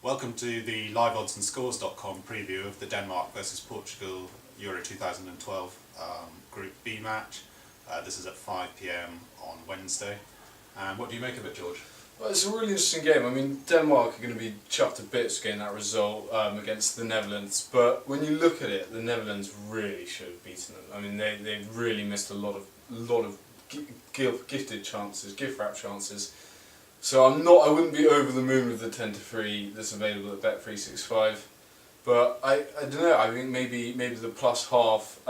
Welcome to the liveoddsandscores.com preview of the Denmark versus Portugal Euro 2012 Group B match. This is at 5 PM on Wednesday. And what do you make of it, George? Well, it's a really interesting game. I mean, Denmark are going to be chuffed to bits getting that result against the Netherlands. But when you look at it, the Netherlands really should have beaten them. I mean, they really missed a lot of gifted chances, gift-wrapped chances. So I wouldn't be over the moon with the 10-3 that's available at Bet365. But I don't know. I think maybe the plus half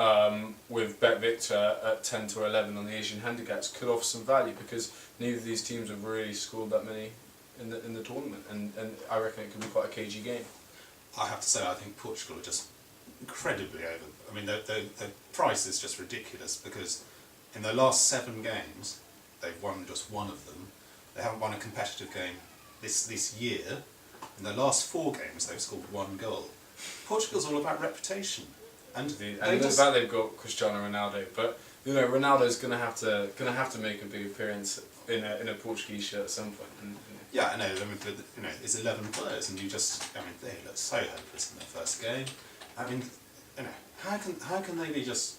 with Bet Victor at 10-11 on the Asian handicaps could offer some value, because neither of these teams have really scored that many in the tournament, and I reckon it could be quite a cagey game. I have to say, I think Portugal are just incredibly over. I mean, the price is just ridiculous, because in their last 7 games, they've won just one of them. They haven't won a competitive game this year. In their last 4 games, they've scored 1 goal. Portugal's all about reputation, and the fact they've got Cristiano Ronaldo. But you know, Ronaldo's going to have to make a big appearance in a Portuguese shirt at some point. Yeah, I know. I mean, it's 11 players, and they look so hopeless in their first game. I mean, how can they be just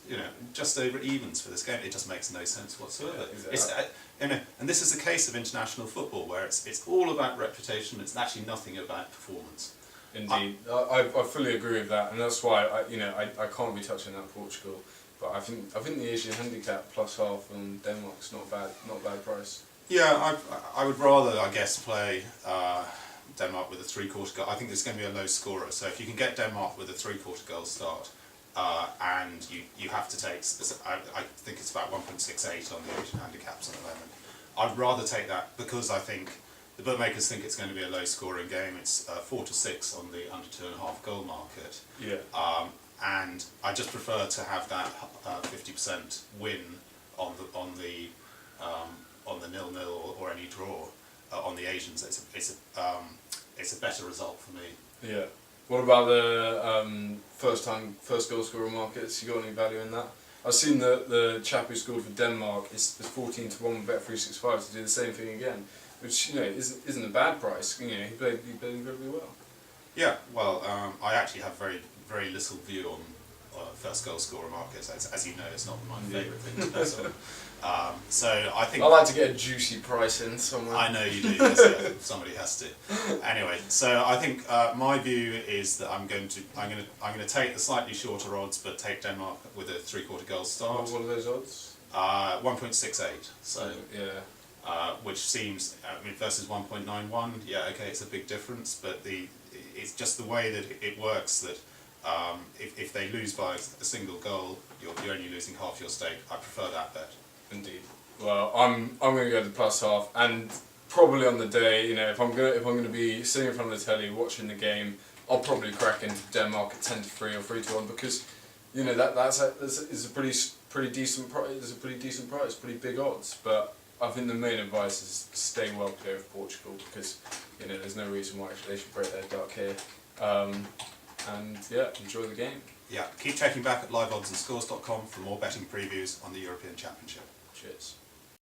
over evens for this game? It just makes no sense whatsoever. Yeah, exactly. And this is the case of international football, where it's all about reputation. It's actually nothing about performance. Indeed, I fully agree with that, and that's why I can't be touching that Portugal. But I think the Asian handicap plus half on Denmark's not a bad price. Yeah, I would rather, I guess, play Denmark with a 3/4 goal. I think there's going to be a low scorer, so if you can get Denmark with a 3/4 goal start, and you have to take, I think it's about 1.68 on the Asian handicaps at the moment. I'd rather take that, because I think the bookmakers think it's going to be a low scoring game. It's 4-6 on the under 2.5 goal market. Yeah. And I just prefer to have that 50% win on the 0-0 or any draw on the Asians. It's a better result for me. Yeah. What about the first goal scorer markets? You got any value in that? I've seen the chap who scored for Denmark is 14-1 with Bet365 to do the same thing again, which isn't a bad price. He played incredibly well. Yeah. Well, I actually have very little view on first goal scorer markets. As you know, it's not my favourite thing to bet on. So I think I like to get a juicy price in somewhere. I know you do. Yes, yeah, somebody has to. Anyway, so I think my view is that I'm going to take the slightly shorter odds, but take Denmark with a 3/4 goal start. What are those odds? 1.68. So yeah. Which seems, versus 1.91. Yeah, okay, it's a big difference, but it's just the way that it works that. If they lose by a single goal, you're only losing half your stake. I prefer that bet. Indeed. Well, I'm going to go to plus half, and probably on the day, if I'm going to be sitting in front of the telly watching the game, I'll probably crack into Denmark at 10-3 or 3-1, because that's a pretty decent price. It's a pretty decent price, pretty big odds. But I think the main advice is stay well clear of Portugal, because there's no reason why they should break their duck here. And yeah, enjoy the game. Yeah, keep checking back at liveoddsandscores.com for more betting previews on the European Championship. Cheers.